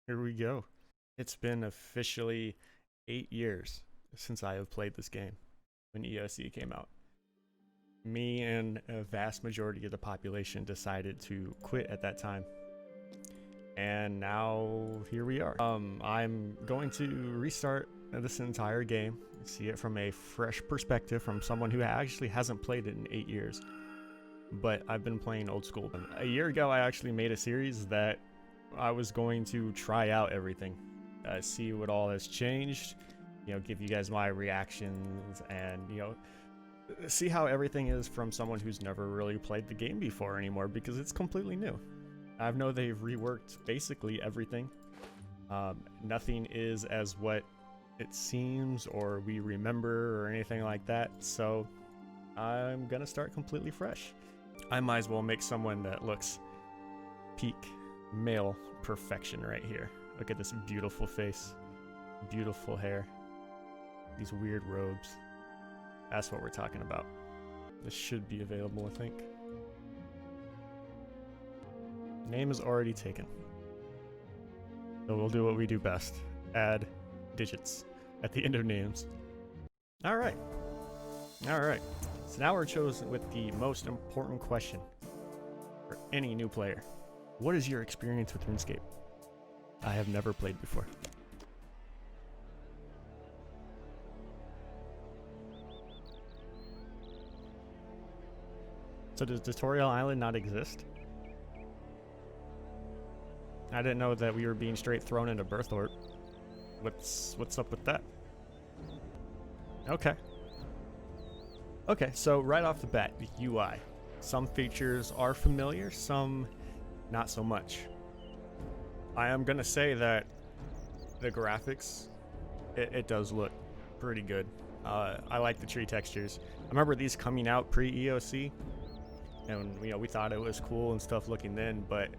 Here we go. It's been officially 8 years since I have played this game when EOC came out. Me and a vast majority of the population decided to quit at that time. And now here we are. I'm going to restart this entire game, see it from a fresh perspective from someone who actually hasn't played it in 8 years. But I've been playing old school. A year ago, I actually made a series that I was going to try out everything, see what all has changed, give you guys my reactions, and see how everything is from someone who's never really played the game before anymore, because it's completely new. I know they've reworked basically everything. Nothing is as what it seems or we remember or anything like that, so I'm gonna start completely fresh. I might as well make someone that looks peak male perfection right here. Look at this beautiful face, beautiful hair, these weird robes. That's what we're talking about. This should be available, I think. Name is already taken, so we'll do what we do best: add digits at the end of names. All right. So now we're chosen with the most important question for any new player. What is your experience with RuneScape? I have never played before. So does Tutorial Island not exist? I didn't know that we were being straight thrown into Birth Orb. What's up with that? Okay, so right off the bat, the UI. Some features are familiar, some not so much. I am gonna say that the graphics, it does look pretty good. I like the tree textures. I remember these coming out pre-EOC, and we thought it was cool and stuff looking then, but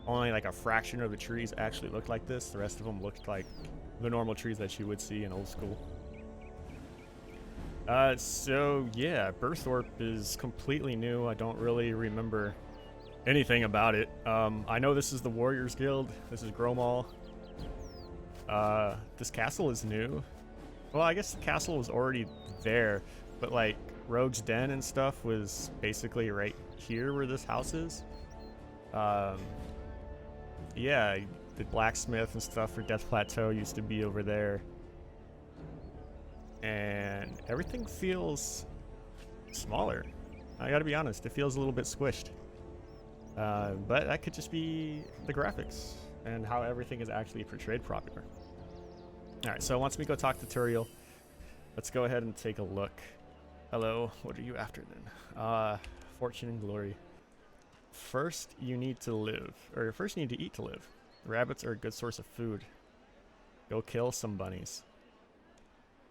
only like a fraction of the trees actually looked like this. The rest of them looked like the normal trees that you would see in old school. So yeah, Birth Orb is completely new. I don't really remember anything about it. I know this is the Warriors Guild. This is Gromall. This castle is new. Well, I guess the castle was already there, but like Rogue's Den and stuff was basically right here where this house is. Yeah, the blacksmith and stuff for Death Plateau used to be over there. And everything feels smaller. I gotta be honest, it feels a little bit squished. But that could just be the graphics and how everything is actually portrayed properly. Alright, so once we go talk to Turiel, let's go ahead and take a look. Hello, what are you after then? Fortune and glory. First, you need to live. Or first you need to eat to live. Rabbits are a good source of food. Go kill some bunnies.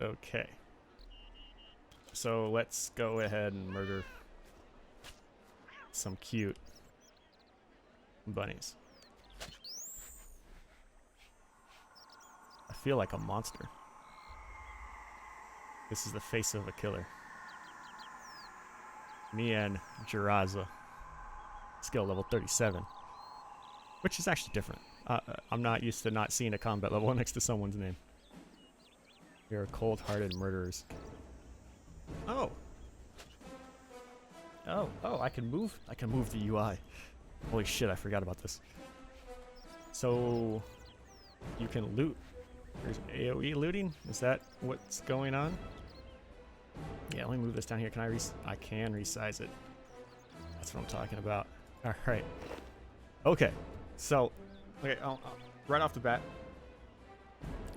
Okay. So let's go ahead and murder some cute bunnies. I feel like a monster. This is the face of a killer. Me and Jiraza. Skill level 37. Which is actually different. I'm not used to not seeing a combat level next to someone's name. You're cold-hearted murderers. Oh, I can move the UI. Holy shit, I forgot about this. So you can loot. There's AoE looting? Is that what's going on? Yeah, let me move this down here. Can I can resize it. That's what I'm talking about. Alright. Okay. So, right off the bat,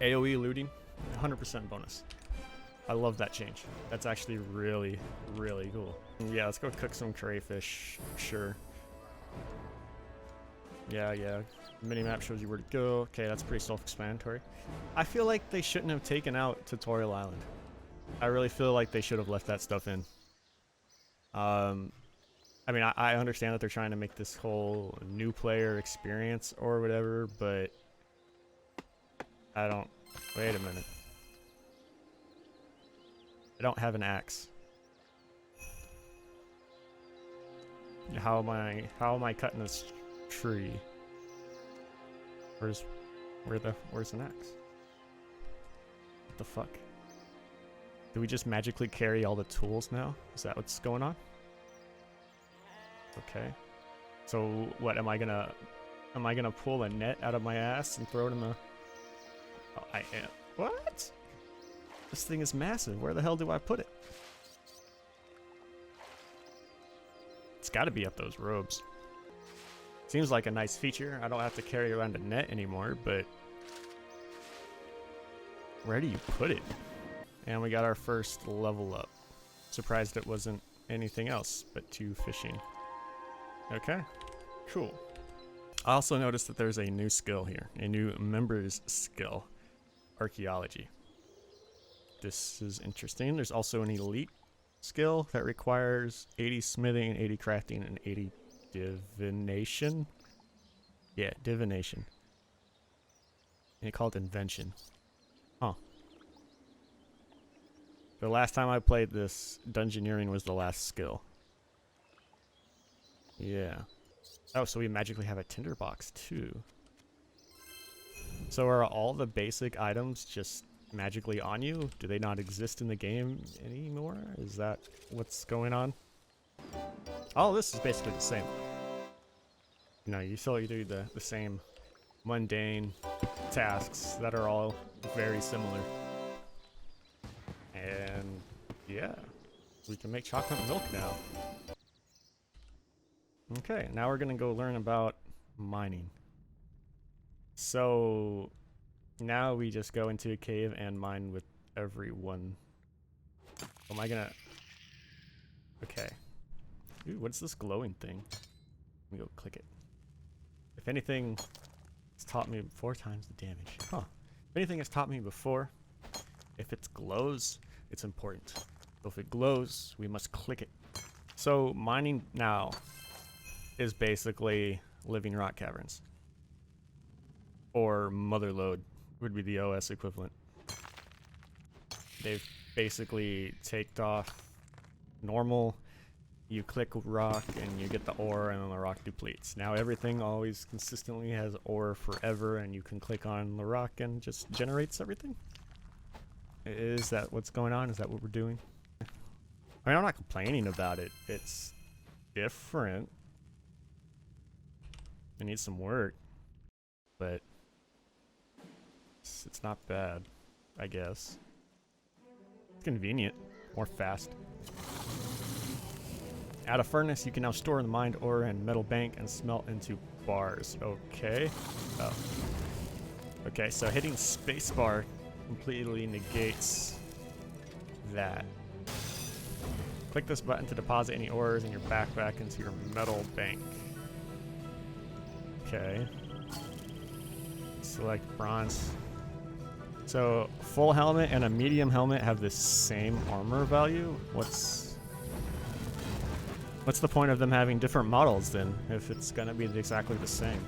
AoE looting, 100% bonus. I love that change. That's actually really, really cool. Yeah, let's go cook some crayfish. Sure. Yeah. Minimap shows you where to go. Okay, that's pretty self-explanatory. I feel like they shouldn't have taken out Tutorial Island. I really feel like they should have left that stuff in. I mean, I understand that they're trying to make this whole new player experience or whatever, but I don't... Wait a minute. I don't have an axe. How am I cutting this tree? Where's an axe? What the fuck? Do we just magically carry all the tools now? Is that what's going on? Okay. So what am I gonna pull a net out of my ass and throw it in the... Oh, I am. What? This thing is massive. Where the hell do I put it? It's gotta be up those robes. Seems like a nice feature. I don't have to carry around a net anymore, but where do you put it? And we got our first level up. Surprised it wasn't anything else but 2 fishing. Okay, cool. I also noticed that there's a new skill here, a new members skill, archaeology. This is interesting. There's also an elite skill that requires 80 smithing, 80 crafting, and 80 divination. Yeah, divination. And they call it invention. Huh. The last time I played this, dungeoneering was the last skill. Yeah. Oh, so we magically have a tinderbox too. So are all the basic items just magically on you? Do they not exist in the game anymore? Is that what's going on? All this is basically the same. You know, you still do the same mundane tasks that are all very similar. And yeah, we can make chocolate milk now. Okay, now we're gonna go learn about mining. So now we just go into a cave and mine with everyone. Am I gonna... Okay. Ooh, what's this glowing thing? Let me go click it. If anything, it's taught me 4 times the damage. Huh. If anything has taught me before, if it glows, it's important. So if it glows, we must click it. So mining now is basically living rock caverns. Or motherlode would be the OS equivalent. They've basically taked off normal. You click rock and you get the ore and then the rock depletes. Now everything always consistently has ore forever and you can click on the rock and just generates everything. Is that what's going on? Is that what we're doing? I mean, I'm not complaining about it. It's different. It needs some work, but it's not bad, I guess. It's convenient, more fast. At a furnace, you can now store the mined ore and metal bank and smelt into bars. Okay. Oh. Okay, so hitting spacebar completely negates that. Click this button to deposit any ores in your backpack into your metal bank. Okay. Select bronze. So full helmet and a medium helmet have the same armor value. What's the point of them having different models then, if it's gonna be exactly the same?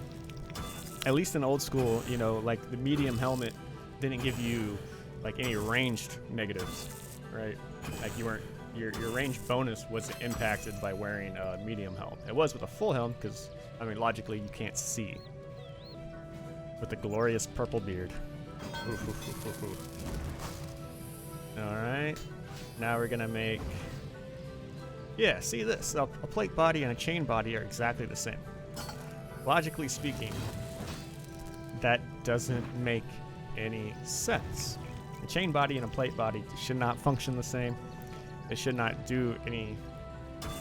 At least in old school, you know, like the medium helmet didn't give you like any ranged negatives, right? Like you weren't, your range bonus wasn't impacted by wearing a medium helm. It was with a full helm, because I mean logically you can't see. With the glorious purple beard. Alright, now we're gonna make... Yeah, see this, a plate body and a chain body are exactly the same. Logically speaking, that doesn't make any sense. A chain body and a plate body should not function the same. It should not do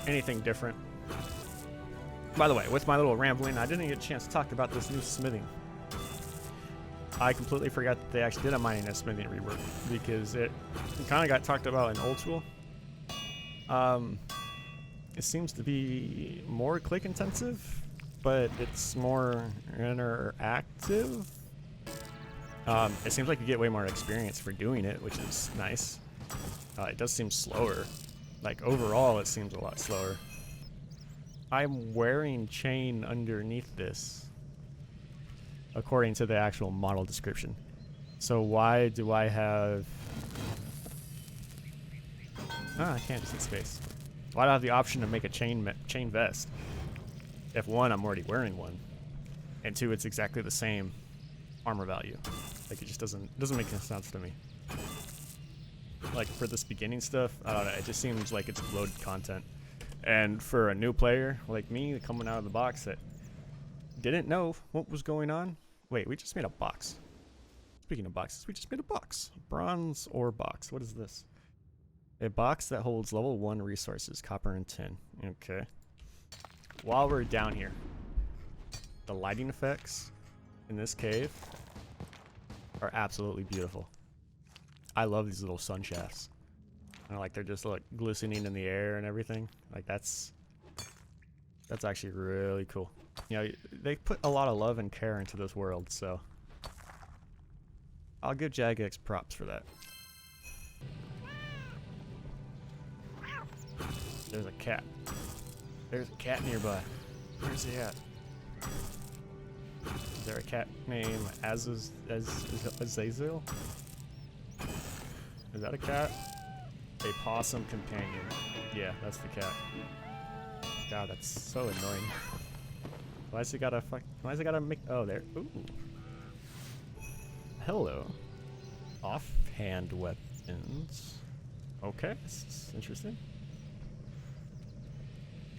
anything different. By the way, with my little rambling, I didn't get a chance to talk about this new smithing. I completely forgot that they actually did a mining and smithing rework, because it kind of got talked about in old school. It seems to be more click intensive, but it's more interactive. It seems like you get way more experience for doing it, which is nice. It does seem slower. Like overall, it seems a lot slower. I'm wearing chain underneath this, according to the actual model description. So why do I have... I can't see space. Why do I have the option to make a chain vest? If one, I'm already wearing one, and two, it's exactly the same armor value. Like, it just doesn't make any sense to me. Like, for this beginning stuff, I don't know, it just seems like it's bloated content. And for a new player like me coming out of the box that didn't know what was going on. Wait, we just made a box. Speaking of boxes, we just made a box. Bronze ore box. What is this? A box that holds level 1 resources, copper and tin. Okay. While we're down here, the lighting effects in this cave are absolutely beautiful. I love these little sun shafts. And like they're just like glistening in the air and everything. Like that's actually really cool. You know, they put a lot of love and care into this world, so I'll give Jagex props for that. There's a cat. There's a cat nearby. Where's he at? Is there a cat named Azazel? Is that a cat? A possum companion. Yeah, that's the cat. God, that's so annoying. Why's it gotta make? Oh, there. Ooh. Hello. Offhand weapons. Okay, this is interesting.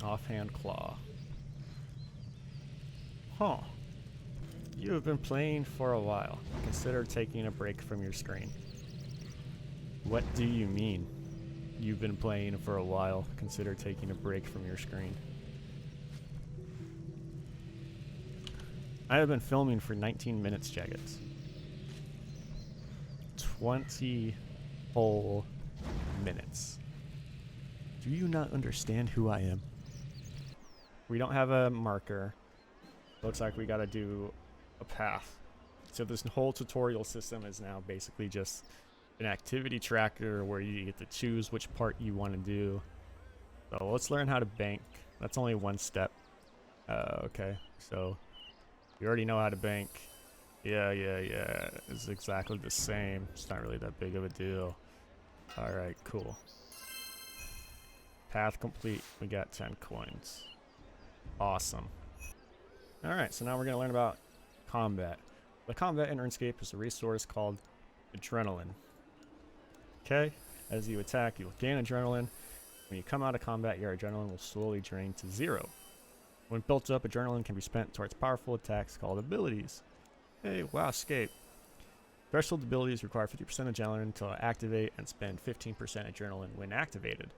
Offhand claw. Huh. You have been playing for a while. Consider taking a break from your screen. What do you mean? You've been playing for a while. Consider taking a break from your screen. I have been filming for 19 minutes, Jaggeds. 20 whole minutes. Do you not understand who I am? We don't have a marker. Looks like we gotta do a path. So this whole tutorial system is now basically just an activity tracker where you get to choose which part you want to do. So let's learn how to bank. That's only one step. Okay, so you already know how to bank. Yeah. It's exactly the same. It's not really that big of a deal. Alright, cool. Path complete. We got 10 coins. Awesome. Alright, so now we're going to learn about combat. The combat in RuneScape is a resource called adrenaline. Okay, as you attack, you will gain adrenaline. When you come out of combat, your adrenaline will slowly drain to 0. When built up, adrenaline can be spent towards powerful attacks called abilities. Hey, wow, escape. Threshold abilities require 50% adrenaline to activate and spend 15% adrenaline when activated.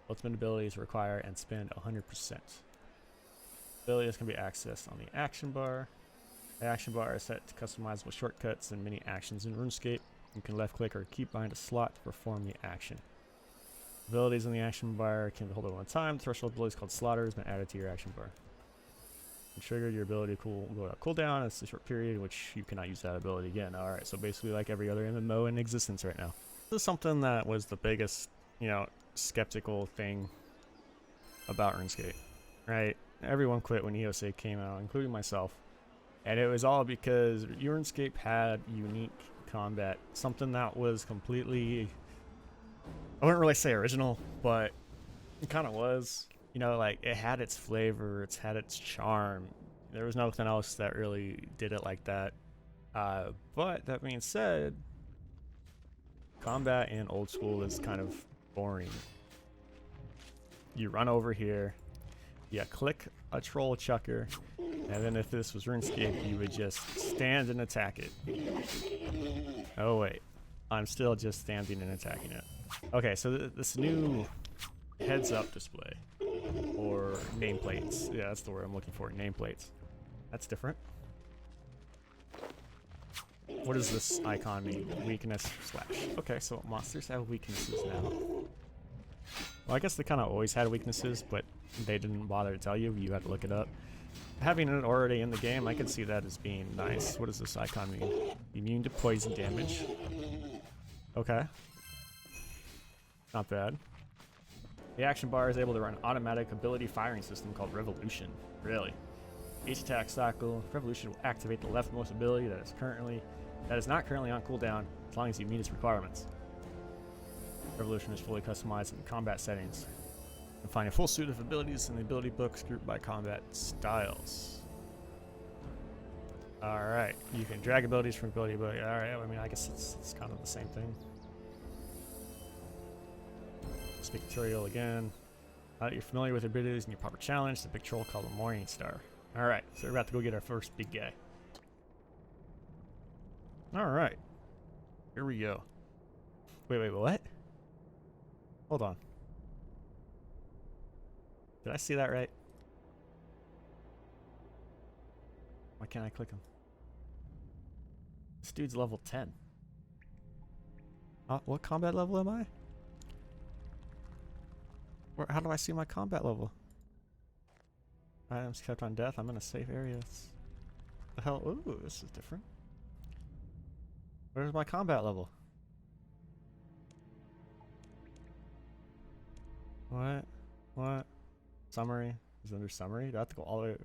Ultimate abilities require and spend 100%. Abilities can be accessed on the action bar. The action bar is set to customizable shortcuts and many actions in RuneScape. You can left click or keep behind a slot to perform the action. Abilities in the action bar can be held at one time. The threshold ability is called Slaughter has been added to your action bar. And triggered, your ability to go cooldown. It's a short period in which you cannot use that ability again. Alright, so basically like every other MMO in existence right now. This is something that was the biggest, skeptical thing about RuneScape. Right? Everyone quit when EOSA came out, including myself. And it was all because RuneScape had unique combat. Something that was completely, I wouldn't really say original, but it kind of was. Like it had its flavor, it had its charm. There was nothing else that really did it like that. But that being said, combat in old school is kind of boring. You run over here, you click a troll chucker, and then if this was RuneScape, you would just stand and attack it. Oh wait, I'm still just standing and attacking it. Okay, so this new heads-up display, or nameplates. Yeah, that's the word I'm looking for, nameplates. That's different. What does this icon mean? Weakness / Okay, so monsters have weaknesses now. Well, I guess they kind of always had weaknesses, but they didn't bother to tell you. You had to look it up. Having it already in the game, I can see that as being nice. What does this icon mean? Immune to poison damage. Okay. Not bad. The action bar is able to run an automatic ability firing system called Revolution. Really? Each attack cycle, Revolution will activate the leftmost ability that is not currently on cooldown as long as you meet its requirements. Revolution is fully customized in combat settings. You can find a full suite of abilities in the ability books grouped by combat styles. Alright, you can drag abilities from ability, but alright, I mean, I guess it's kind of the same thing. Speak tutorial again. You're familiar with abilities and your proper challenge, the big troll called the Morning Star. Alright, so we're about to go get our first big guy. Alright. Here we go. Wait, what? Hold on. Did I see that right? Why can't I click him? This dude's level 10. What combat level am I? How do I see my combat level? Items kept on death. I'm in a safe area. The hell? Ooh, this is different. Where's my combat level? What? Summary? Is it under summary? Do I have to go all the way to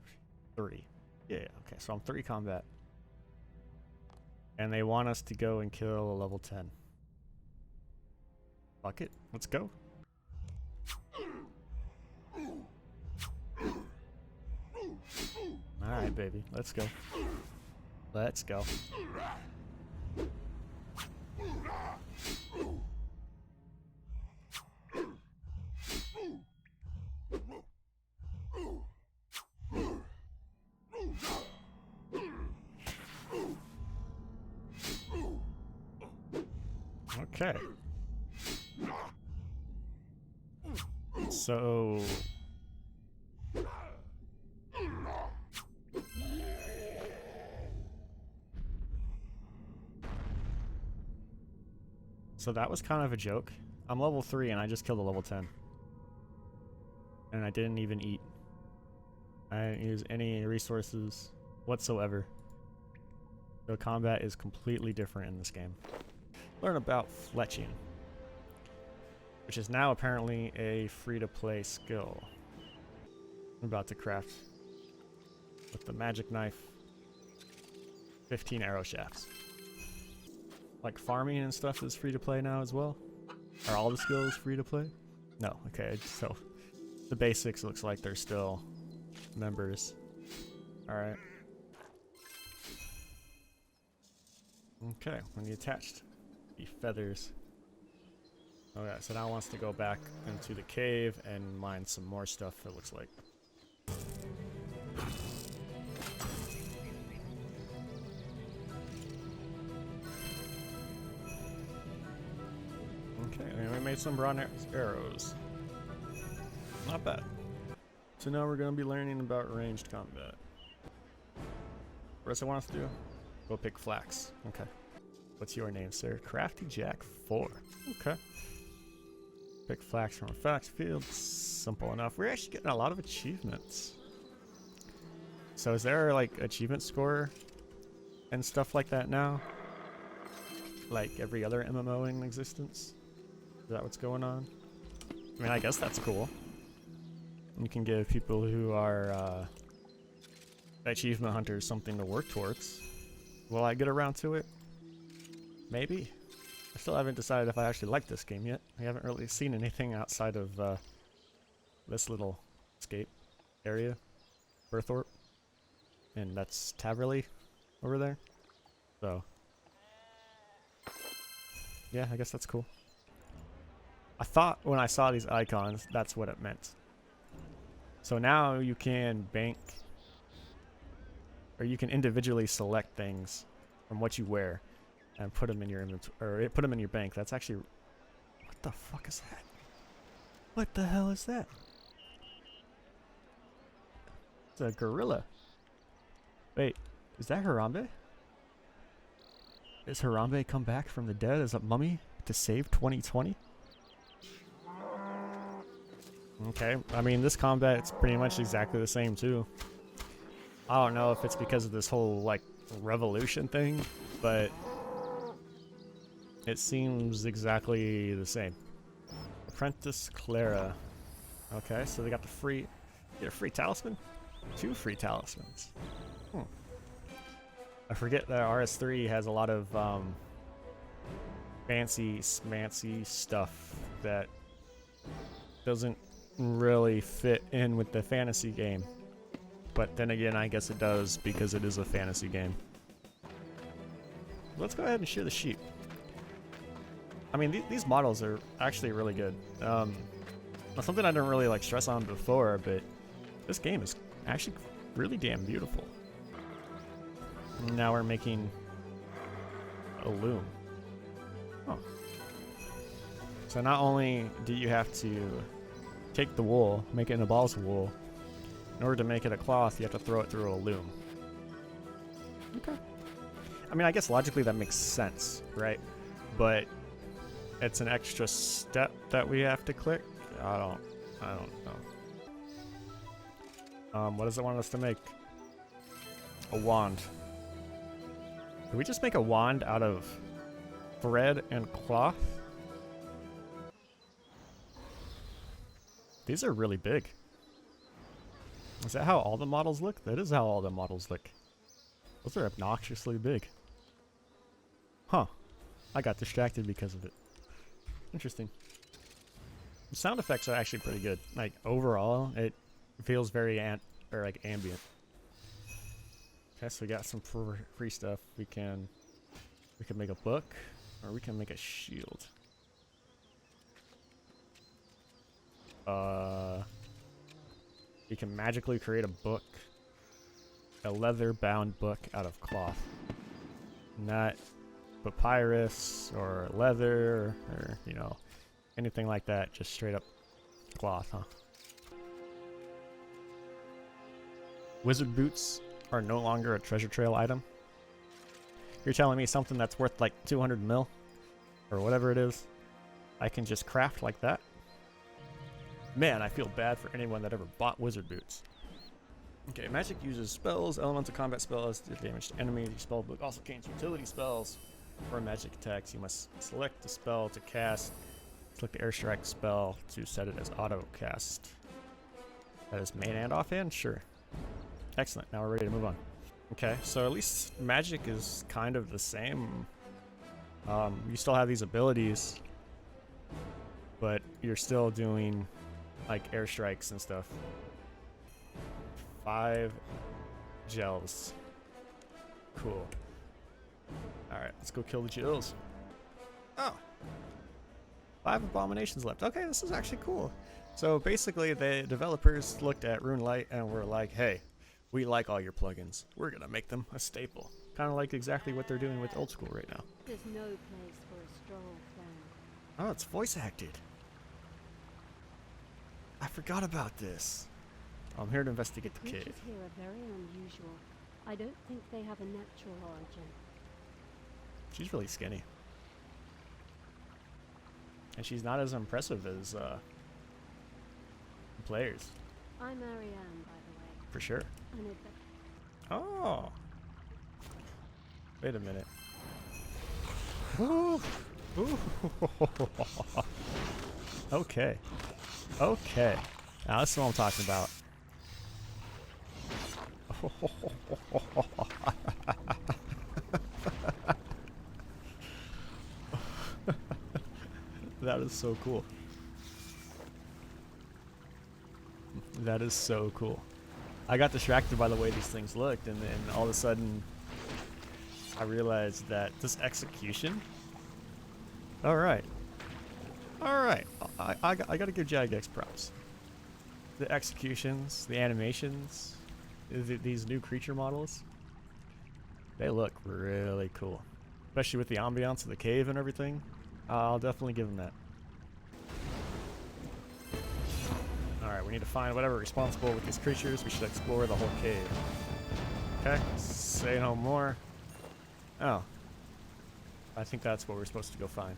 3? Yeah, okay, so I'm 3 combat. And they want us to go and kill a level 10. Fuck it, let's go. Alright, baby, let's go. Let's go. Okay. So that was kind of a joke. I'm level 3 and I just killed a level 10. And I didn't even eat. I didn't use any resources whatsoever. So combat is completely different in this game. Learn about Fletching, which is now apparently a free-to-play skill. I'm about to craft with the magic knife 15 arrow shafts. Like farming and stuff is free to play now as well? Are all the skills free to play? No, okay, so the basics looks like they're still members. Alright. Okay, when you attached the feathers. Okay, so now it wants to go back into the cave and mine some more stuff, it looks like. Okay, and we made some bronze arrows. Not bad. So now we're going to be learning about ranged combat. What else I want us to do? Go pick flax. Okay. What's your name, sir? Crafty Jack 4. Okay. Pick flax from a flax field. Simple enough. We're actually getting a lot of achievements. So is there like achievement score and stuff like that now? Like every other MMO in existence? Is that what's going on? I mean, I guess that's cool. You can give people who are achievement hunters something to work towards. Will I get around to it? Maybe. I still haven't decided if I actually like this game yet. I haven't really seen anything outside of this little escape area, Berthorpe, and that's Taverley over there. So, yeah, I guess that's cool. I thought when I saw these icons, that's what it meant. So now you can bank, or you can individually select things from what you wear and put them in your inventory, or put them in your bank. That's actually, what the fuck is that? What the hell is that? It's a gorilla. Wait, is that Harambe? Is Harambe come back from the dead as a mummy to save 2020? Okay, I mean, this combat's pretty much exactly the same too. I don't know if it's because of this whole like revolution thing, but it seems exactly the same. Apprentice Clara. Okay, so they got the free, get a free talisman? 2 free talismans. I forget that RS3 has a lot of fancy smancy stuff that doesn't really fit in with the fantasy game. But then again, I guess it does because it is a fantasy game. let's go ahead and shear the sheep. I mean, these models are actually really good. Something I didn't really like stress on before, but this game is actually really damn beautiful. Now we're making a loom. Oh. So not only do you have to take the wool, make it into balls of wool, in order to make it a cloth, you have to throw it through a loom. Okay. I mean, I guess logically that makes sense, right? But it's an extra step that we have to click. I don't know. What does it want us to make? A wand. Can we just make a wand out of thread and cloth? These are really big. Is that how all the models look? That is how all the models look. Those are obnoxiously big. Huh. I got distracted because of it. Interesting. The sound effects are actually pretty good. Like, overall, it feels very ambient. Okay, so we got some free stuff. We can make a book, or we can make a shield. You can magically create a book, a leather-bound book out of cloth. Not papyrus or leather or, you know, anything like that. Just straight up cloth, huh? Wizard boots are no longer a treasure trail item. You're telling me something that's worth like 200 mil or whatever it is, I can just craft like that? Man, I feel bad for anyone that ever bought wizard boots. Okay, magic uses spells, elemental combat spells to damage to enemies. Your spell book also contains utility spells. For magic attacks, you must select the spell to cast. Select the airstrike spell to set it as auto cast. That is main and offhand? Sure. Excellent, now we're ready to move on. Okay, so at least magic is kind of the same. You still have these abilities, but you're still doing like airstrikes and stuff. 5 gels. Cool. Alright, let's go kill the gels. Oh. 5 abominations left. Okay, this is actually cool. So basically the developers looked at RuneLite and were like, hey, we like all your plugins. We're gonna make them a staple. Kind of like exactly what they're doing with Old School right now. There's no place for a stroll plan. Oh, it's voice acted. I forgot about this. I'm here to investigate the cave. Creatures here are very unusual. I don't think they have a natural origin. She's really skinny. And she's not as impressive as players. I'm Marianne, by the way. For sure. An adventurer. Oh. Wait a minute. Ooh. Ooh. Okay. Okay. Now this is what I'm talking about. That is so cool. That is so cool. I got distracted by the way these things looked, and then all of a sudden I realized that this execution. Alright. Alright. I gotta give Jagex props. The executions, the animations, these new creature models, they look really cool. Especially with the ambiance of the cave and everything. I'll definitely give them that. Alright, we need to find whatever responsible with these creatures. We should explore the whole cave. Okay, say no more. Oh. I think that's what we're supposed to go find.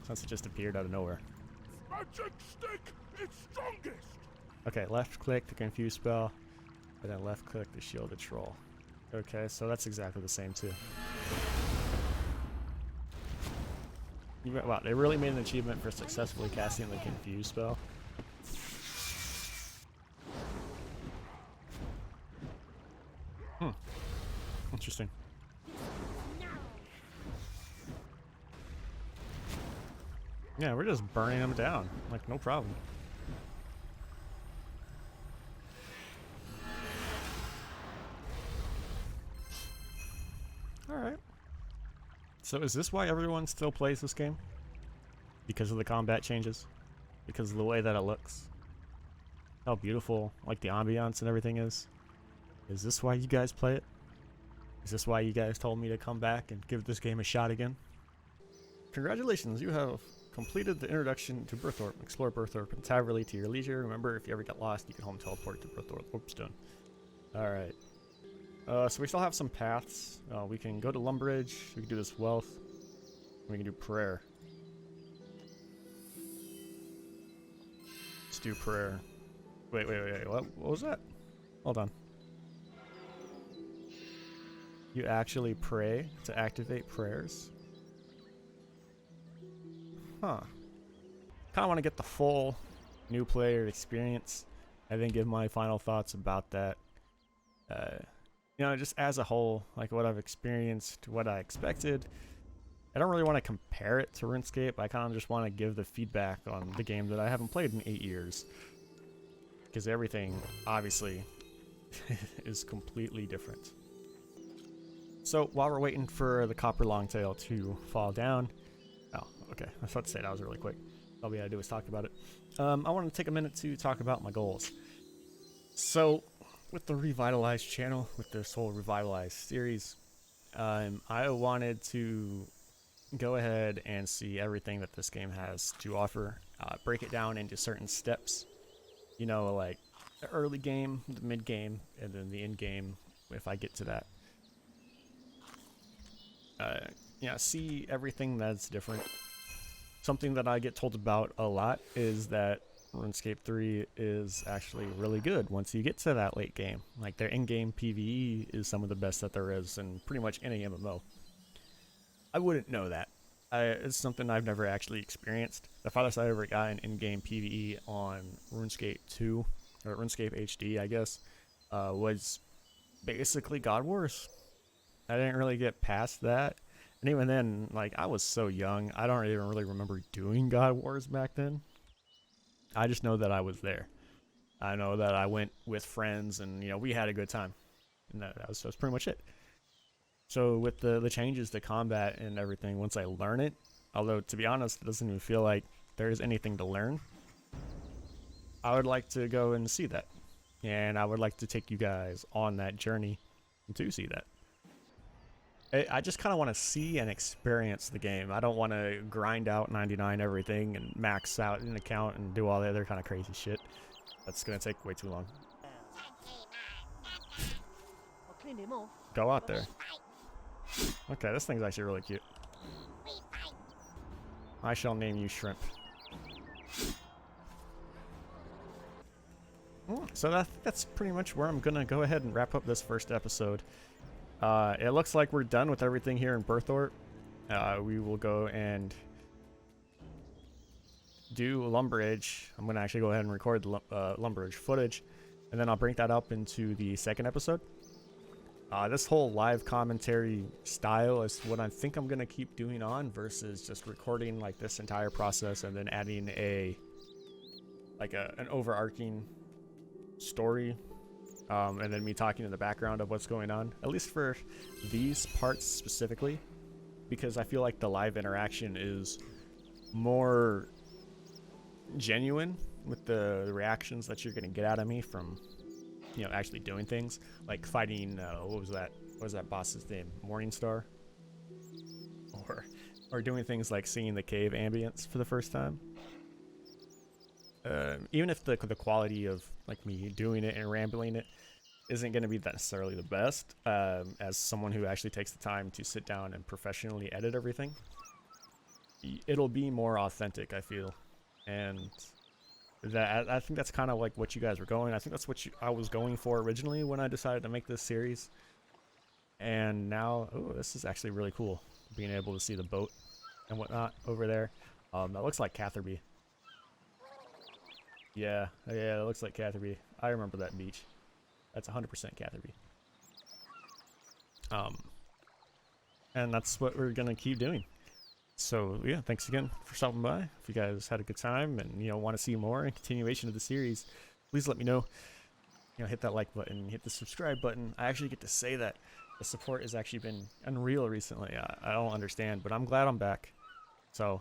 Since it just appeared out of nowhere. Magic stick! It's strongest! Okay, left click the confuse spell, and then left click the shield the troll. Okay, so that's exactly the same too. Wow, they really made an achievement for successfully casting the confuse spell. Interesting. Yeah, we're just burning them down, like no problem. Alright. So is this why everyone still plays this game? Because of the combat changes? Because of the way that it looks? How beautiful, like, the ambiance and everything is? Is this why you guys play it? Is this why you guys told me to come back and give this game a shot again? Congratulations, you have completed the introduction to Berthorpe. Explore Berthorpe entirely to your leisure. Remember, if you ever get lost, you can home teleport to Berthorpe Orpstone. Alright. So we still have some paths. We can go to Lumbridge, we can do this wealth, we can do prayer. Let's do prayer. Wait, what was that? Hold on. You actually pray to activate prayers? Huh. Kind of want to get the full new player experience and then give my final thoughts about that. You know, just as a whole, like what I've experienced, what I expected. I don't really want to compare it to RuneScape. I kind of just want to give the feedback on the game that I haven't played in 8 years. Because everything, obviously, is completely different. So, while we're waiting for the copper longtail to fall down... Oh, okay. I was about to say that was really quick. All we had to do was talk about it. I want to take a minute to talk about my goals. So, with the Revitalized channel, with this whole Revitalized series, I wanted to go ahead and see everything that this game has to offer, break it down into certain steps. You know, like the early game, the mid game, and then the end game if I get to that. You know, see everything that's different. Something that I get told about a lot is that RuneScape 3 is actually really good once you get to that late game. Like, their in-game PvE is some of the best that there is in pretty much any MMO. I wouldn't know that. It's something I've never actually experienced. The farthest I ever got in in-game PvE on RuneScape 2, or RuneScape HD, I guess, was basically God Wars. I didn't really get past that. And even then, like, I was so young, I don't even really remember doing God Wars back then. I just know that I was there. I know that I went with friends and, you know, we had a good time. And that was pretty much it. So with the changes to combat and everything, once I learn it, although to be honest, it doesn't even feel like there's anything to learn, I would like to go and see that. And I would like to take you guys on that journey to see that. I just kind of want to see and experience the game. I don't want to grind out 99 everything and max out an account and do all the other kind of crazy shit. That's going to take way too long. I'll clean him off. Go out there. Okay, this thing's actually really cute. I shall name you Shrimp. So that's pretty much where I'm going to go ahead and wrap up this first episode. It looks like we're done with everything here in Berthorpe. We will go and do Lumbridge. I'm going to actually go ahead and record the Lumbridge footage, and then I'll bring that up into the second episode. This whole live commentary style is what I think I'm going to keep doing on versus just recording like this entire process and then adding an overarching story. And then me talking in the background of what's going on, at least for these parts specifically, because I feel like the live interaction is more genuine with the reactions that you're going to get out of me from, you know, actually doing things like fighting, what was that boss's name? Morningstar? Or doing things like seeing the cave ambience for the first time. Even if the quality of like me doing it and rambling it isn't going to be necessarily the best, as someone who actually takes the time to sit down and professionally edit everything, it'll be more authentic, I feel. And that I think that's kind of like what you guys were going. I think that's what I was going for originally when I decided to make this series. And now, oh, this is actually really cool, being able to see the boat and whatnot over there. That looks like Catherby. Yeah, it looks like Catherby. I remember that beach. That's 100% Catherby. And that's what we're gonna keep doing. So yeah, thanks again for stopping by. If you guys had a good time and, you know, want to see more and continuation of the series, please let me know. You know, hit that like button, hit the subscribe button. I actually get to say that The support has actually been unreal recently. I don't understand, but I'm glad I'm back. So,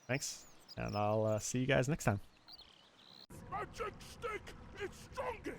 thanks, and I'll see you guys next time. Magic stick, it's strongest!